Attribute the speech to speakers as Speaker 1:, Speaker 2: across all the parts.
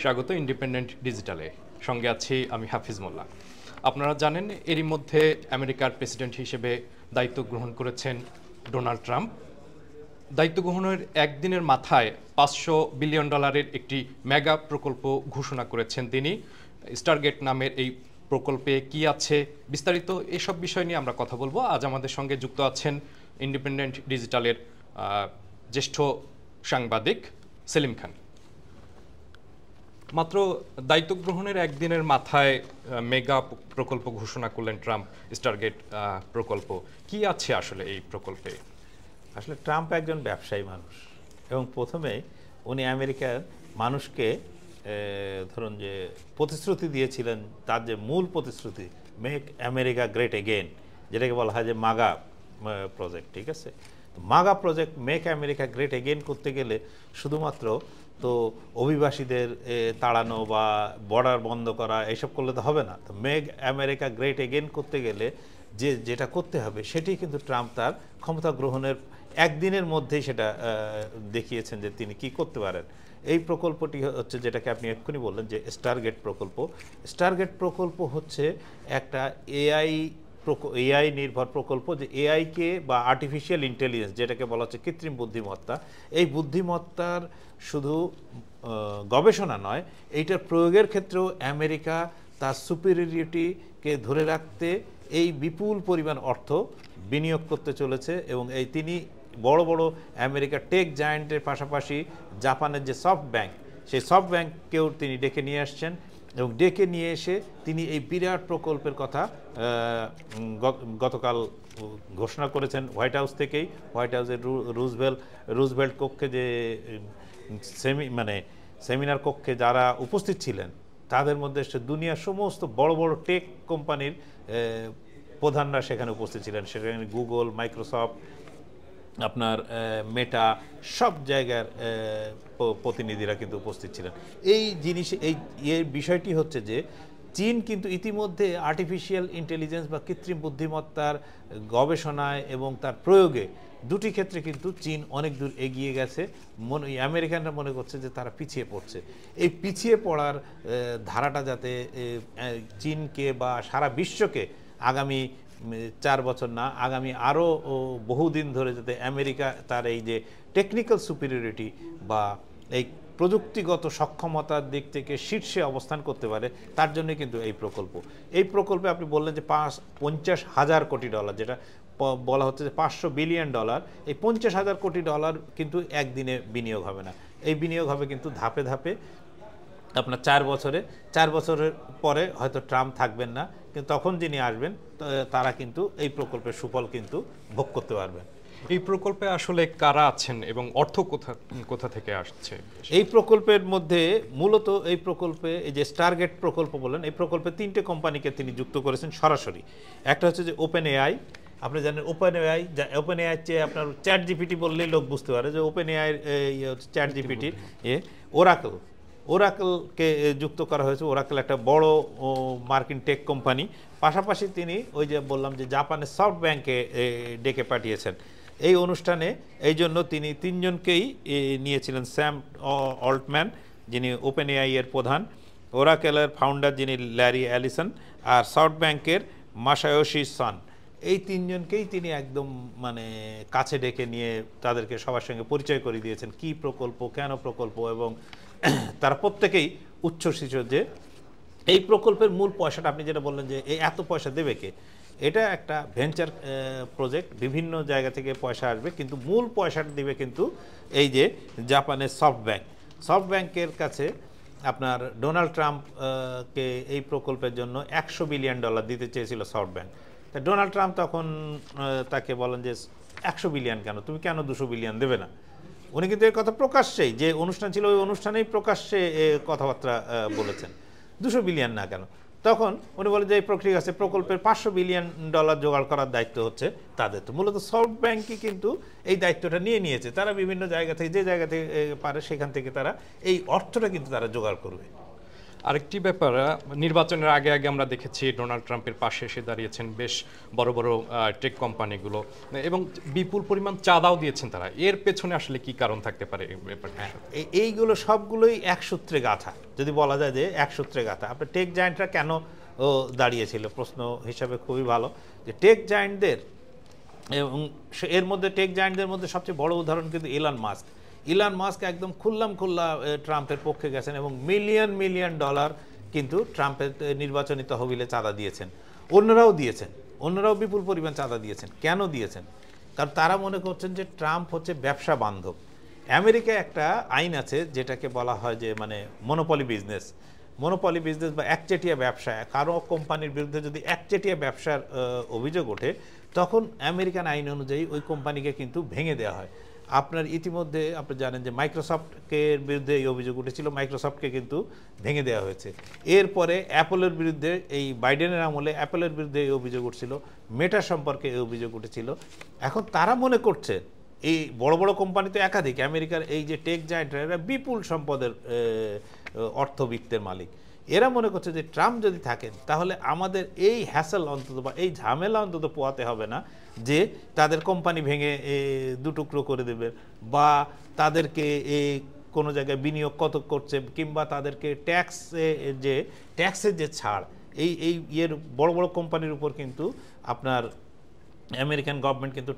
Speaker 1: স্বাগত ইন্ডিপেন্ডেন্ট ডিজিটালে। সঙ্গে আছি আমি হাফিজ মোল্লা। আপনারা জানেন এরই মধ্যে আমেরিকার প্রেসিডেন্ট হিসেবে দায়িত্ব গ্রহণ করেছেন ডোনাল্ড ট্রাম্প। দায়িত্ব গ্রহণের একদিনের মাথায় $500 বিলিয়ন একটি মেগা প্রকল্প ঘোষণা করেছেন তিনি। স্টারগেট নামের এই প্রকল্পে কি আছে বিস্তারিত এসব বিষয় নিয়ে আমরা কথা বলবো। আজ আমাদের সঙ্গে যুক্ত আছেন ইন্ডিপেন্ডেন্ট ডিজিটালের জ্যেষ্ঠ সাংবাদিক সেলিম খান। মাত্র দায়িত্ব গ্রহণের একদিনের মাথায় মেগা প্রকল্প ঘোষণা করলেন ট্রাম্প, স্টারগেট প্রকল্প। কি আছে আসলে এই প্রকল্পে?
Speaker 2: আসলে ট্রাম্প একজন ব্যবসায়ী মানুষ এবং প্রথমেই উনি আমেরিকার মানুষকে ধরুন যে প্রতিশ্রুতি দিয়েছিলেন, তার যে মূল প্রতিশ্রুতি মেক আমেরিকা গ্রেট এগেন, যেটাকে বলা হয় যে মাগা প্রজেক্ট। ঠিক আছে, MAGA project make America great again করতে গেলে শুধুমাত্র তো অভিবাসীদের তাড়ানো বা বর্ডার বন্ধ করা এইসব করলে তো হবে না। তো মেক আমেরিকা গ্রেট এগেন করতে গেলে যেটা করতে হবে সেটি কিন্তু ট্রাম্প তার ক্ষমতা গ্রহণের একদিনের মধ্যেই সেটা দেখিয়েছেন যে তিনি কি করতে পারেন। এই প্রকল্পটি হচ্ছে যেটাকে আপনি এক্ষুনি বললেন যে স্টারগেট প্রকল্প। স্টারগেট প্রকল্প হচ্ছে একটা এআই নির্ভর প্রকল্প, যে এআইকে বা আর্টিফিশিয়াল ইন্টেলিজেন্স যেটাকে বলা হচ্ছে কৃত্রিম বুদ্ধিমত্তা, এই বুদ্ধিমত্তার শুধু গবেষণা নয়, এইটার প্রয়োগের ক্ষেত্রেও আমেরিকা তার সুপিরিয়রিটিকে ধরে রাখতে এই বিপুল পরিমাণ অর্থ বিনিয়োগ করতে চলেছে। এবং তিনি বড় বড় আমেরিকার টেক জায়ান্টের পাশাপাশি জাপানের যে সফট ব্যাংক, সেই সফট ব্যাংককেও তিনি ডেকে নিয়ে আসছেন এবং ডেকে নিয়ে এসে তিনি এই বিরাট প্রকল্পের কথা গতকাল ঘোষণা করেছেন হোয়াইট হাউস থেকেই। হোয়াইট হাউসের রুজভেল্ট কক্ষে যে সেমিনার কক্ষে যারা উপস্থিত ছিলেন তাদের মধ্যে দুনিয়ার সমস্ত বড় বড় টেক কোম্পানির প্রধানরা সেখানে উপস্থিত ছিলেন। সেখানে গুগল, মাইক্রোসফট, আপনার মেটা, সব জায়গার প্রতিনিধিরা কিন্তু উপস্থিত ছিলেন। এই বিষয়টি হচ্ছে যে চীন কিন্তু ইতিমধ্যে আর্টিফিশিয়াল ইন্টেলিজেন্স বা কৃত্রিম বুদ্ধিমত্তার গবেষণায় এবং তার প্রয়োগে দুটি ক্ষেত্রে কিন্তু চীন অনেক দূর এগিয়ে গেছে। আমেরিকানরা মনে করছে যে তারা পিছিয়ে পড়ছে। এই পিছিয়ে পড়ার ধারাটা যাতে চীনকে বা সারা বিশ্বকে আগামী 4 বছর না, আগামী আরও বহুদিন ধরে যাতে আমেরিকা তার এই যে টেকনিক্যাল সুপিরিয়রিটি বা এই প্রযুক্তিগত সক্ষমতার দিক থেকে শীর্ষে অবস্থান করতে পারে, তার জন্য কিন্তু এই প্রকল্পে আপনি বললেন যে $50,000 কোটি, যেটা বলা হচ্ছে যে $500 বিলিয়ন। এই $50,000 কোটি কিন্তু একদিনে বিনিয়োগ হবে না, এই বিনিয়োগ হবে কিন্তু ধাপে ধাপে। আপনার 4 বছরের পরে হয়তো ট্রাম্প থাকবেন না, কিন্তু তখন যিনি আসবেন তারা কিন্তু এই প্রকল্পের সুফল কিন্তু ভোগ করতে পারবেন।
Speaker 1: এই প্রকল্পে আসলে কারা আছেন এবং অর্থ কোথা থেকে আসছে?
Speaker 2: এই প্রকল্পের মধ্যে মূলত এই প্রকল্পে এই যে স্টারগেট প্রকল্প বলেন, এই প্রকল্পে 3টে কোম্পানিকে তিনি যুক্ত করেছেন সরাসরি। একটা হচ্ছে যে ওপেন এআই। আপনি জানেন ওপেন এআই চেয়ে আপনার চ্যাট জিপিটি বললেই লোক বুঝতে পারে যে ওপেন এআই হচ্ছে চ্যাট জিপিটির ওরাকলকে যুক্ত করা হয়েছে। ওরাকল একটা বড় মার্কিন টেক কোম্পানি। পাশাপাশি তিনি ওই যে বললাম যে জাপানের সফট ব্যাংকে ডেকে পাঠিয়েছেন এই অনুষ্ঠানে। এই জন্য তিনি 3জনকেই নিয়েছিলেন। স্যাম অল্টম্যান, যিনি ওপেন এআই এর প্রধান, ওরাকেলের ফাউন্ডার যিনি ল্যারি অ্যালিসন, আর সফট ব্যাংকের মাসায়োশি সন। এই 3জনকেই তিনি একদম কাছে ডেকে নিয়ে তাদেরকে সবার সঙ্গে পরিচয় করে দিয়েছেন কি প্রকল্প, কেন প্রকল্প, এবং তারা প্রত্যেকেই উচ্ছ্বসিত যে এই প্রকল্পের মূল পয়সাটা, আপনি যেটা বললেন যে এই এত পয়সা দেবে কে, এটা একটা ভেঞ্চার প্রজেক্ট, বিভিন্ন জায়গা থেকে পয়সা আসবে, কিন্তু মূল পয়সাটা দিবে কিন্তু এই যে জাপানের সফট ব্যাংকের কাছে। আপনার ডোনাল্ড ট্রাম্পকে এই প্রকল্পের জন্য $100 বিলিয়ন দিতে চেয়েছিল সফট ব্যাংক। তা ডোনাল্ড ট্রাম্প তখন তাকে বলেন যে 100 বিলিয়ন কেন, তুমি কেন 200 বিলিয়ন দেবে না? উনি কিন্তু এর কথা প্রকাশ্যেই, যে অনুষ্ঠান ছিল ওই অনুষ্ঠানেই প্রকাশ্যে কথাবার্তা বলেছেন, 200 বিলিয়ন না কেন। তখন উনি বলেন যে এই প্রক্রিয়া আছে, প্রকল্পের $500 বিলিয়ন জোগাড় করার দায়িত্ব হচ্ছে তাদের। তো মূলত সফট ব্যাংকই কিন্তু এই দায়িত্বটা নিয়ে নিয়েছে। তারা বিভিন্ন জায়গা থেকে, যে জায়গা থেকে পারে সেখান থেকে তারা এই অর্থটা কিন্তু তারা জোগাড় করবে।
Speaker 1: আরেকটি ব্যাপার, নির্বাচনের আগে আগে আমরা দেখেছি ডোনাল্ড ট্রাম্পের পাশে এসে দাঁড়িয়েছেন বেশ বড় বড় টেক কোম্পানিগুলো, এবং বিপুল পরিমাণ চাঁদাও দিয়েছেন তারা। এর পেছনে আসলে কি কারণ থাকতে পারে এই ব্যাপারটা?
Speaker 2: এইগুলো সবগুলোই এক সূত্রে গাঁথা, যদি বলা যায় যে এক সূত্রে গাঁথা। আপনার টেক জায়েন্টরা কেন দাঁড়িয়েছিল, প্রশ্ন হিসাবে খুবই ভালো। যে টেক জায়েন্টদের, এবং এর মধ্যে টেক জায়েন্টদের মধ্যে সবচেয়ে বড় উদাহরণ কিন্তু ইলন মাস্ক একদম খুল্লা ট্রাম্পের পক্ষে গেছেন এবং মিলিয়ন মিলিয়ন ডলার কিন্তু ট্রাম্পের নির্বাচনী তহবিলে চাঁদা দিয়েছেন। অন্যরাও বিপুল পরিমাণ চাঁদা দিয়েছেন। কেন দিয়েছেন? কারণ তারা মনে করছেন যে ট্রাম্প হচ্ছে ব্যবসা বান্ধব। আমেরিকায় একটা আইন আছে যেটাকে বলা হয় যে মানে মনোপলি বিজনেস বা একচেটিয়া ব্যবসা। কারো কোম্পানির বিরুদ্ধে যদি একচেটিয়া ব্যবসার অভিযোগ ওঠে, তখন আমেরিকান আইন অনুযায়ী ওই কোম্পানিকে কিন্তু ভেঙে দেওয়া হয়। আপনার ইতিমধ্যে আপনি জানেন যে মাইক্রোসফটের বিরুদ্ধে এই অভিযোগ উঠেছিল, মাইক্রোসফটকে কিন্তু ভেঙে দেওয়া হয়েছে। এরপরে অ্যাপলের বিরুদ্ধে, এই বাইডেনের আমলে অ্যাপলের বিরুদ্ধে এই অভিযোগ উঠছিল, মেটা সম্পর্কে এই অভিযোগ উঠেছিল। এখন তারা মনে করছে এই বড় বড় কোম্পানি তো একাধিক, আমেরিকার এই যে টেক জায়েন্টরা এরা বিপুল সম্পদের অর্থবিত্তের মালিক। এরা মনে করছে যে ট্রাম্প যদি থাকেন তাহলে আমাদের এই হ্যাসেল অন্তত বা এই ঝামেলা অন্তত পোয়াতে হবে না যে তাদের কোম্পানি ভেঙে দুটুকরো করে দেবে, বা তাদেরকে কোনো জায়গায় বিনিয়োগ কত করছে, কিংবা তাদেরকে ট্যাক্সের যে ছাড়, এই বড় বড় কোম্পানির উপর কিন্তু আপনার আমেরিকান গভর্নমেন্ট কিন্তু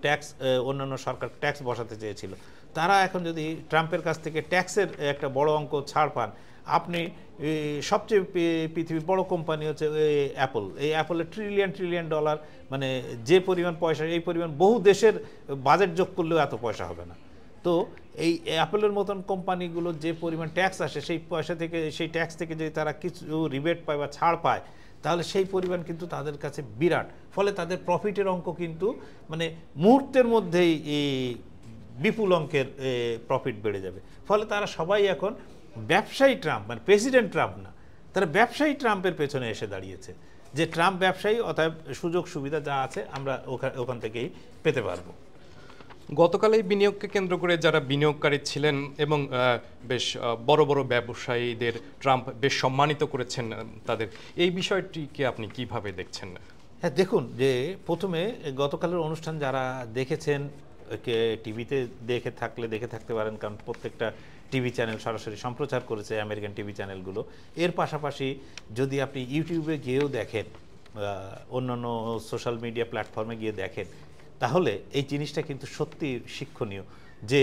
Speaker 2: অন্যান্য সরকার ট্যাক্স বসাতে চেয়েছিল। তারা এখন যদি ট্রাম্পের কাছ থেকে ট্যাক্সের একটা বড় অঙ্ক ছাড় পান, আপনি সবচেয়ে পৃথিবীর বড় কোম্পানি হচ্ছে অ্যাপল, এই অ্যাপলের ট্রিলিয়ন ডলার, মানে যে পরিমাণ পয়সা, এই পরিমাণ বহু দেশের বাজেট যোগ করলেও এত পয়সা হবে না। তো এই অ্যাপলের মতন কোম্পানিগুলো যে পরিমাণ ট্যাক্স আসে, সেই ট্যাক্স থেকে যদি তারা কিছু রিবেট পায় বা ছাড় পায়, তাহলে সেই পরিমাণ কিন্তু তাদের কাছে বিরাট। ফলে তাদের প্রফিটের অঙ্ক কিন্তু মানে মুহূর্তের মধ্যেই বিপুল অঙ্কের প্রফিট বেড়ে যাবে। ফলে তারা সবাই এখন ব্যবসায়ী ট্রাম্প, মানে প্রেসিডেন্ট ট্রাম্প না, তারা ব্যবসায়ী ট্রাম্পের পেছনে এসে দাঁড়িয়েছে, যে ট্রাম্প ব্যবসায়ী, অতএব সুযোগ সুবিধা যা আছে আমরা ওখান থেকেই পেতে পারবো।
Speaker 1: গতকাল এই বিনিয়োগকে কেন্দ্র করে যারা বিনিয়োগকারী ছিলেন এবং বেশ বড় বড় ব্যবসায়ীদের ট্রাম্প বেশ সম্মানিত করেছেন তাদের, এই বিষয়টিকে আপনি কিভাবে দেখছেন?
Speaker 2: হ্যাঁ, দেখুন যে প্রথমে গতকালের অনুষ্ঠান যারা দেখেছেন, টিভিতে দেখে থাকতে পারেন, কারণ প্রত্যেকটা টিভি চ্যানেল সরাসরি সম্প্রচার করেছে, আমেরিকান টিভি চ্যানেলগুলো। এর পাশাপাশি যদি আপনি ইউটিউবে গিয়েও দেখেন, অন্যান্য সোশ্যাল মিডিয়া প্ল্যাটফর্মে গিয়ে দেখেন, তাহলে এই জিনিসটা কিন্তু সত্যি শিক্ষণীয় যে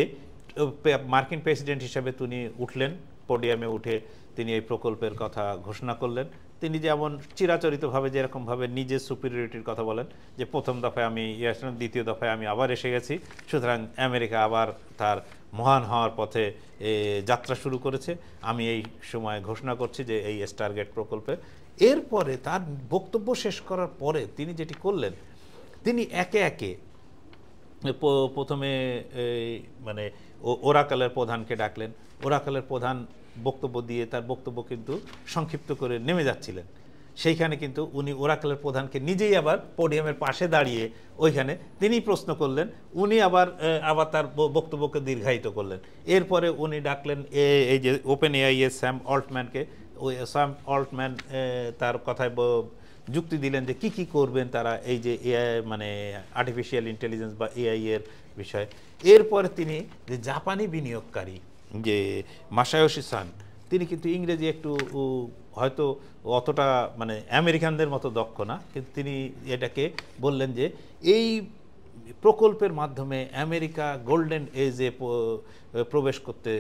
Speaker 2: মার্কিন প্রেসিডেন্ট হিসেবে তিনি উঠলেন, পোডিয়ামে উঠে তিনি এই প্রকল্পের কথা ঘোষণা করলেন। তিনি যেমন চিরাচরিতভাবে যেরকমভাবে নিজের সুপিরিয়রিটির কথা বলেন, যে প্রথম দফায় আমি দ্বিতীয় দফায় আমি আবার এসে গেছি, সুতরাং আমেরিকা আবার তার মহান হওয়ার পথে যাত্রা শুরু করেছে, আমি এই সময় ঘোষণা করছি যে এই স্টারগেট প্রকল্পে। এরপরে তার বক্তব্য শেষ করার পরে তিনি যেটি করলেন, তিনি একে একে প্রথমে মানে ওরাকলের প্রধানকে ডাকলেন। ওরাকলের প্রধান বক্তব্য দিয়ে তার বক্তব্য কিন্তু সংক্ষিপ্ত করে নেমে যাচ্ছিলেন। সেইখানে কিন্তু উনি ওরাকলের প্রধানকে নিজেই আবার পোডিয়ামের পাশে দাঁড়িয়ে ওইখানে তিনি প্রশ্ন করলেন, উনি আবার তার বক্তব্যকে দীর্ঘায়িত করলেন। এরপরে উনি ডাকলেন এই যে ওপেন এআই এর স্যাম অল্টম্যানকে। ওই স্যাম অল্টম্যান তার কথায় যুক্তি দিলেন যে কি করবেন তারা এই যে এআই, মানে আর্টিফিশিয়াল ইন্টেলিজেন্স বা এআই এর বিষয়ে। এরপরে তিনি যে জাপানি বিনিয়োগকারী যে মাসায়োশি সান, তিনি কিন্তু ইংরেজি একটু হয়তো অতটা মানে আমেরিকানদের মতো দক্ষ না, কিন্তু তিনি এটাকে বললেন যে এই প্রকল্পের মাধ্যমে আমেরিকা গোল্ডেন এজে প্রবেশ করতে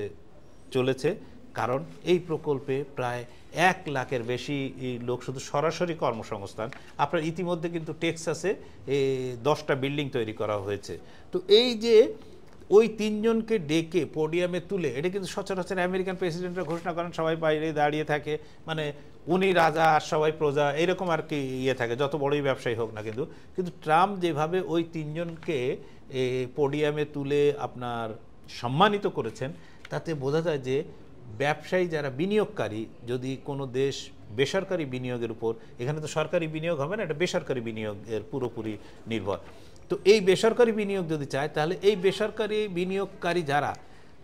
Speaker 2: চলেছে, কারণ এই প্রকল্পে প্রায় 1 লাখের বেশি লোক শুধু সরাসরি কর্মসংস্থান। আপনার ইতিমধ্যে কিন্তু টেক্সাসে 10টা বিল্ডিং তৈরি করা হয়েছে। তো এই যে ওই 3 জনকে ডেকে পোডিয়ামে তুলে, এটা কিন্তু সচরাচর আমেরিকান প্রেসিডেন্টরা ঘোষণা করেন, সবাই বাইরে দাঁড়িয়ে থাকে, মানে উনি রাজা আর সবাই প্রজা, এরকম আর কি থাকে, যত বড়ই ব্যবসায়ী হোক না। কিন্তু ট্রাম্প যেভাবে ওই 3 জনকে পোডিয়ামে তুলে আপনার সম্মানিত করেছেন, তাতে বোঝা যায় যে ব্যবসায়ী যারা বিনিয়োগকারী, যদি কোনো দেশ বেসরকারি বিনিয়োগের উপর, এখানে তো সরকারি বিনিয়োগ হবে না, এটা বেসরকারি বিনিয়োগের পুরোপুরি নির্ভর। তো এই বেসরকারি বিনিয়োগ যদি চায়, তাহলে এই বেসরকারি বিনিয়োগকারী যারা,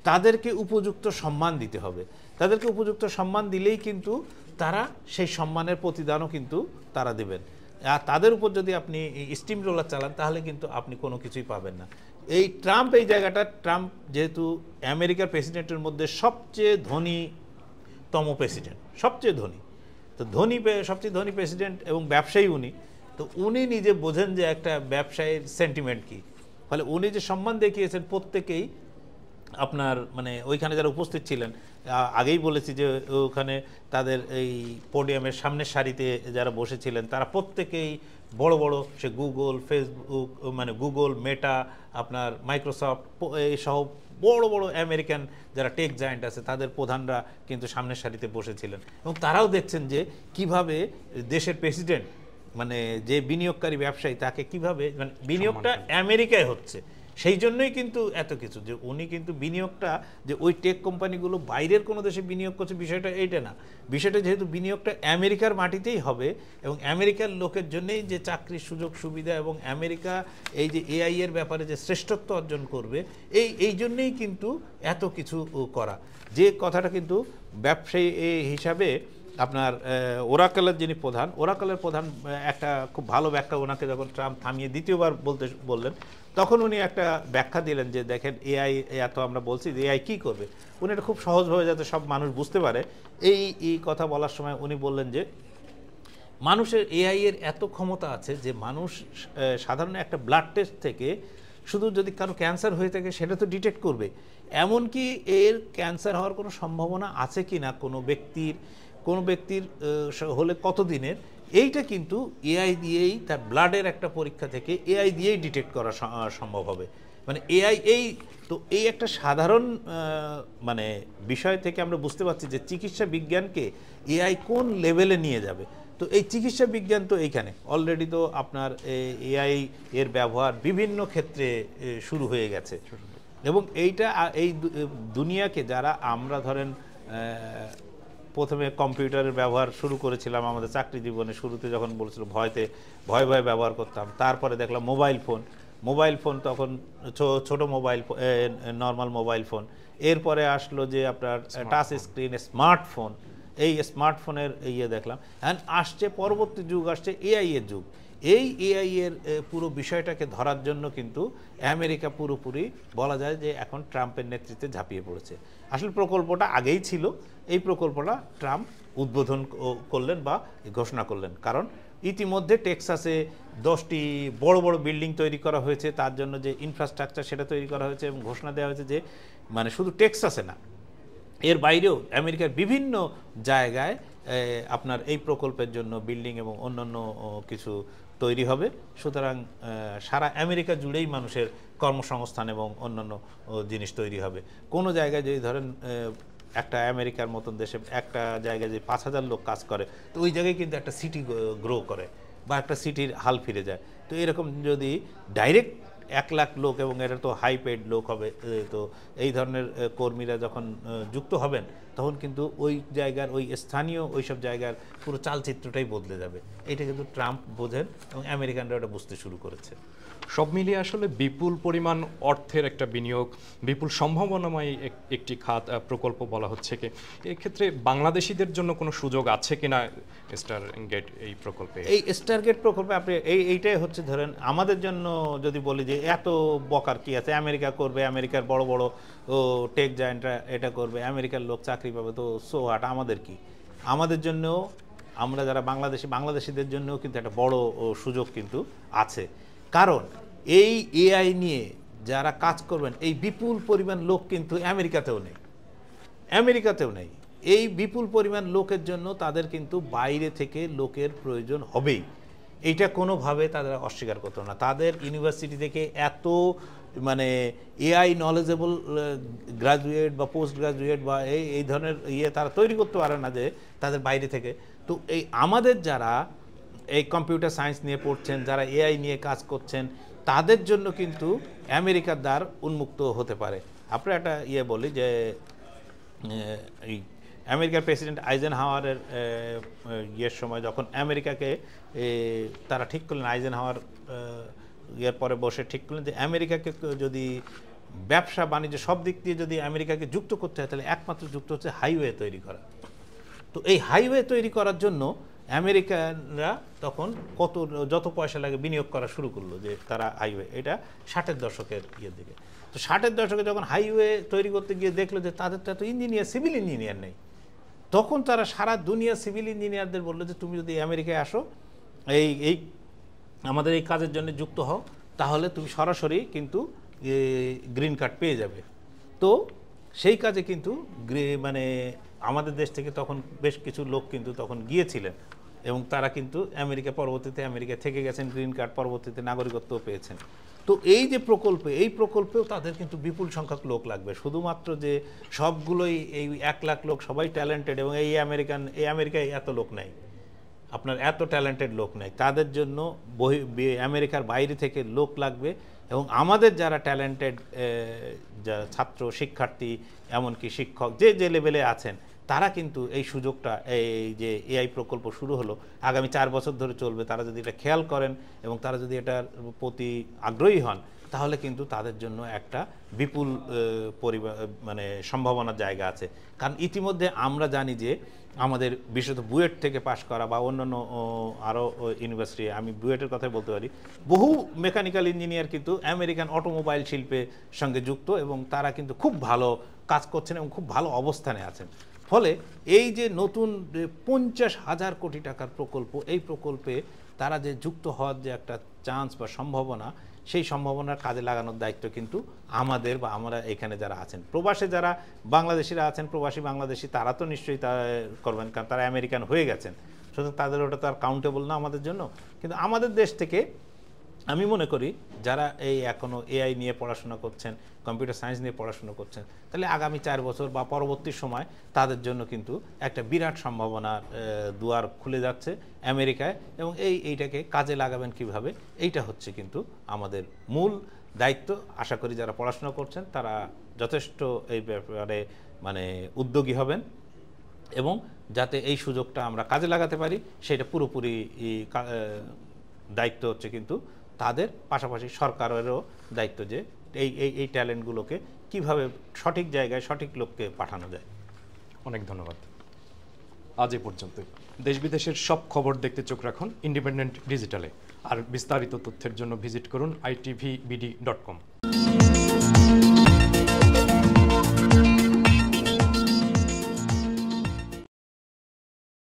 Speaker 2: তাদেরকে উপযুক্ত সম্মান দিতে হবে। তাদেরকে উপযুক্ত সম্মান দিলেই কিন্তু তারা সেই সম্মানের প্রতিদানও কিন্তু তারা দেবেন। আর তাদের উপর যদি আপনি স্টিম রোলার চালান তাহলে কিন্তু আপনি কোনো কিছুই পাবেন না। এই ট্রাম্প, এই জায়গাটা, ট্রাম্প যেহেতু আমেরিকার প্রেসিডেন্টের মধ্যে সবচেয়ে ধনীতম প্রেসিডেন্ট, সবচেয়ে ধনী, তো সবচেয়ে ধনী প্রেসিডেন্ট এবং ব্যবসায়ী উনি, তো উনি নিজে বোঝেন যে একটা ব্যবসায়ীর সেন্টিমেন্ট কি। ফলে উনি যে সম্মান দেখিয়েছেন প্রত্যেকেই, আপনার মানে ওইখানে যারা উপস্থিত ছিলেন, আগেই বলেছি যে ওখানে তাদের এই পোডিয়ামের সামনের সারিতে যারা বসেছিলেন তারা প্রত্যেকেই বড় বড়, সে গুগল, ফেসবুক, মানে গুগল, মেটা, আপনার মাইক্রোসফট, এই সহ বড় বড় আমেরিকান যারা টেক জায়ান্ট আছে তাদের প্রধানরা কিন্তু সামনের সারিতে বসেছিলেন এবং তারাও দেখছেন যে কিভাবে দেশের প্রেসিডেন্ট, মানে যে বিনিয়োগকারী ব্যবসায়ী, তাকে কিভাবে, মানে বিনিয়োগটা আমেরিকায় হচ্ছে, সেই জন্যই কিন্তু এত কিছু, যে উনি কিন্তু বিনিয়োগটা, যে ওই টেক কোম্পানিগুলো বাইরের কোনো দেশে বিনিয়োগ করছে বিষয়টা এইটা না, বিষয়টা যেহেতু বিনিয়োগটা আমেরিকার মাটিতেই হবে এবং আমেরিকার লোকের জন্যই যে চাকরির সুযোগ সুবিধা এবং আমেরিকা এই যে এআই এর ব্যাপারে যে শ্রেষ্ঠত্ব অর্জন করবে, এই জন্যেই কিন্তু এত কিছু করা। যে কথাটা কিন্তু ব্যবসায়ী হিসাবে আপনার ওরাকেলের যিনি প্রধান, ওরাকেলের প্রধান একটা খুব ভালো ব্যাখ্যা, ওনাকে যখন ট্রাম্প থামিয়ে দ্বিতীয়বার বললেন, তখন উনি একটা ব্যাখ্যা দিলেন যে দেখেন এআই, এত আমরা বলছি যে এআই কী করবে, উনি এটা খুব সহজভাবে যাতে সব মানুষ বুঝতে পারে এই কথা বলার সময় উনি বললেন যে মানুষের এআই এর এত ক্ষমতা আছে যে মানুষ সাধারণ একটা ব্লাড টেস্ট থেকে শুধু যদি কারো ক্যান্সার হয়ে থাকে সেটা তো ডিটেক্ট করবে, এমনকি এর ক্যান্সার হওয়ার কোনো সম্ভাবনা আছে কি না কোনো ব্যক্তির হলে কতদিনের, এইটা কিন্তু এআই দিয়েই, তার ব্লাডের একটা পরীক্ষা থেকে এআই দিয়েই ডিটেক্ট করা সম্ভব হবে। মানে এআই এই একটা সাধারণ মানে বিষয় থেকে আমরা বুঝতে পারছি যে চিকিৎসা বিজ্ঞানকে এআই কোন লেভেলে নিয়ে যাবে। তো এই চিকিৎসা বিজ্ঞান তো এইখানে অলরেডি তো আপনার এআই এর ব্যবহার বিভিন্ন ক্ষেত্রে শুরু হয়ে গেছে এবং এই দুনিয়াকে যারা আমরা ধরেন প্রথমে কম্পিউটারের ব্যবহার শুরু করেছিলাম আমাদের চাকরি জীবনে, শুরুতে যখন বলেছিল ভয়ে ব্যবহার করতাম, তারপরে দেখলাম মোবাইল ফোন তখন ছোট নর্মাল মোবাইল ফোন, এরপরে আসলো যে আপনার টাচ স্ক্রিন স্মার্টফোন, এই স্মার্টফোনের দেখলাম, অ্যান্ড আসছে পরবর্তী যুগ, আসছে এআই এর যুগ। এই এআই এর পুরো বিষয়টাকে ধরার জন্য কিন্তু আমেরিকা পুরোপুরি বলা যায় যে এখন ট্রাম্পের নেতৃত্বে ঝাঁপিয়ে পড়েছে। আসলে প্রকল্পটা আগেই ছিল, এই প্রকল্পটা ট্রাম্প উদ্বোধন করলেন বা ঘোষণা করলেন, কারণ ইতিমধ্যে টেক্সাসে 10টি বড় বড় বিল্ডিং তৈরি করা হয়েছে, তার জন্য যে ইনফ্রাস্ট্রাকচার সেটা তৈরি করা হয়েছে এবং ঘোষণা দেওয়া হয়েছে যে মানে শুধু টেক্সাসে না, এর বাইরেও আমেরিকার বিভিন্ন জায়গায় আপনার এই প্রকল্পের জন্য বিল্ডিং এবং অন্যান্য কিছু তৈরি হবে। সুতরাং সারা আমেরিকা জুড়েই মানুষের কর্মসংস্থান এবং অন্যান্য জিনিস তৈরি হবে। কোনো জায়গায় যদি ধরেন একটা আমেরিকার মতন দেশে একটা জায়গায় যে 5,000 লোক কাজ করে, তো ওই জায়গায় কিন্তু একটা সিটি গ্রো করে বা একটা সিটির হাল ফিরে যায়। তো এরকম যদি ডাইরেক্ট 1 লাখ লোক, এবং এটা তো হাই পেড লোক হবে, তো এই ধরনের কর্মীরা যখন যুক্ত হবেন তখন কিন্তু ওই জায়গার ওই স্থানীয় ওইসব জায়গার পুরো চালচিত্রটাই বদলে যাবে। এটা কিন্তু ট্রাম্প বোঝেন এবং আমেরিকানরা ওটা বুঝতে শুরু করেছে।
Speaker 1: সব মিলিয়ে আসলে বিপুল পরিমাণ অর্থের একটা বিনিয়োগ, বিপুল সম্ভাবনাময় একটি খাত প্রকল্প বলা হচ্ছে কি, এক্ষেত্রে বাংলাদেশিদের জন্য কোনো সুযোগ আছে কিনা স্টারগেট এই প্রকল্পে?
Speaker 2: এই স্টারগেট প্রকল্পে আপনি এইটাই হচ্ছে ধরেন আমাদের জন্য যদি বলি যে এত বকার কি আছে, আমেরিকা করবে, আমেরিকার বড় বড় টেক জায়ান্টরা এটা করবে, আমেরিকার লোক চাকরি পাবে, তো সো হোয়াট, আমাদের কি? আমাদের জন্যও, আমরা যারা বাংলাদেশিদের জন্যও কিন্তু একটা বড় সুযোগ কিন্তু আছে, কারণ এই এআই নিয়ে যারা কাজ করবেন এই বিপুল পরিমাণ লোক কিন্তু আমেরিকাতেও নেই। এই বিপুল পরিমাণ লোকের জন্য তাদের কিন্তু বাইরে থেকে লোকের প্রয়োজন হবেই, এইটা কোনোভাবে তারা অস্বীকার করতো না। তাদের ইউনিভার্সিটি থেকে এত মানে এআই নলেজেবল গ্রাজুয়েট বা পোস্ট গ্রাজুয়েট বা এই ধরনের তারা তৈরি করতে পারে না যে তাদের বাইরে থেকে। তো এই আমাদের যারা এই কম্পিউটার সায়েন্স নিয়ে পড়ছেন, যারা এআই নিয়ে কাজ করছেন, তাদের জন্য কিন্তু আমেরিকার দ্বার উন্মুক্ত হতে পারে। আপনার একটা বলি যে এই আমেরিকার প্রেসিডেন্ট আইজেনহাওয়ারের সময় যখন আমেরিকাকে তারা ঠিক করলেন, আইজেনহাওয়ার পরে বসে ঠিক করলেন যে আমেরিকাকে যদি ব্যবসা বাণিজ্য সব দিক দিয়ে যদি আমেরিকাকে যুক্ত করতে হয় তাহলে একমাত্র যুক্ত হচ্ছে হাইওয়ে তৈরি করা। তো এই হাইওয়ে তৈরি করার জন্য আমেরিকানরা তখন যত পয়সা লাগে বিনিয়োগ করা শুরু করলো, যে তারা হাইওয়ে, এটা 60-এর দশকের ইয়ের দিকে। তো 60-এর দশকে যখন হাইওয়ে তৈরি করতে গিয়ে দেখলো যে তাদের তো এত ইঞ্জিনিয়ার, সিভিল ইঞ্জিনিয়ার নেই, তখন তারা সারা দুনিয়া সিভিল ইঞ্জিনিয়ারদের বললো যে তুমি যদি আমেরিকায় আসো, এই আমাদের এই কাজের জন্য যুক্ত হও, তাহলে তুমি সরাসরি কিন্তু গ্রিন কার্ড পেয়ে যাবে। তো সেই কাজে কিন্তু মানে আমাদের দেশ থেকে তখন বেশ কিছু লোক কিন্তু তখন গিয়েছিলেন, এবং তারা কিন্তু পরবর্তীতে আমেরিকা থেকে গেছেন, গ্রিন কার্ড, পরবর্তীতে নাগরিকত্বও পেয়েছেন। তো এই যে এই প্রকল্পেও তাদের কিন্তু বিপুল সংখ্যক লোক লাগবে। শুধুমাত্র যে সবগুলোই এই 1 লাখ লোক সবাই ট্যালেন্টেড, এবং এই আমেরিকায় এত লোক নেই, আপনার এত ট্যালেন্টেড লোক নেই, তাদের জন্য আমেরিকার বাইরে থেকে লোক লাগবে। এবং আমাদের যারা ট্যালেন্টেড ছাত্র, শিক্ষার্থী, এমনকি শিক্ষক, যে লেভেলে আছেন, তারা কিন্তু এই সুযোগটা, এই যে এআই প্রকল্প শুরু হলো, আগামী 4 বছর ধরে চলবে, তারা যদি এটা খেয়াল করেন এবং তারা যদি এটার প্রতি আগ্রহী হন, তাহলে কিন্তু তাদের জন্য একটা বিপুল মানে সম্ভাবনার জায়গা আছে। কারণ ইতিমধ্যে আমরা জানি যে আমাদের বিশেষত বুয়েট থেকে পাশ করা বা অন্যান্য আরও ইউনিভার্সিটি, আমি বুয়েটের কথাই বলতে পারি, বহু মেকানিক্যাল ইঞ্জিনিয়ার কিন্তু আমেরিকান অটোমোবাইল শিল্পের সঙ্গে যুক্ত, এবং তারা কিন্তু খুব ভালো কাজ করছেন এবং খুব ভালো অবস্থানে আছেন। ফলে এই যে নতুন 50,000 কোটি টাকার প্রকল্প, এই প্রকল্পে তারা যে যুক্ত হওয়ার যে একটা চান্স বা সম্ভাবনা, সেই সম্ভাবনার কাজে লাগানোর দায়িত্ব কিন্তু আমাদের, বা আমরা এখানে যারা আছেন, প্রবাসে যারা বাংলাদেশিরা আছেন, প্রবাসী বাংলাদেশি, তারা তো নিশ্চয়ই তা করবেন, কারণ তারা আমেরিকান হয়ে গেছেন, সুতরাং তাদের ওটা তো আর কাউন্টেবল না আমাদের জন্য। কিন্তু আমাদের দেশ থেকে আমি মনে করি যারা এই এখনও এআই নিয়ে পড়াশোনা করছেন, কম্পিউটার সায়েন্স নিয়ে পড়াশোনা করছেন, তাহলে আগামী 4 বছর বা পরবর্তী সময় তাদের জন্য কিন্তু একটা বিরাট সম্ভাবনার দুয়ার খুলে যাচ্ছে আমেরিকায়, এবং এইটাকে কাজে লাগাবেন কিভাবে, এইটা হচ্ছে কিন্তু আমাদের মূল দায়িত্ব। আশা করি যারা পড়াশোনা করছেন তারা যথেষ্ট এই ব্যাপারে মানে উদ্যোগী হবেন, এবং যাতে এই সুযোগটা আমরা কাজে লাগাতে পারি, সেটা পুরোপুরি দায়িত্ব হচ্ছে কিন্তু তাদের, পাশাপাশি সরকারেরও দায়িত্ব যে এই ট্যালেন্টগুলোকে কিভাবে সঠিক জায়গায় সঠিক লোককে পাঠানো যায়।
Speaker 1: অনেক ধন্যবাদ। আজ এ পর্যন্তই। দেশ বিদেশের সব খবর দেখতে চোখ রাখুন ইন্ডিপেন্ডেন্ট ডিজিটালে। আর বিস্তারিত তথ্যের জন্য ভিজিট করুন itvbd.com।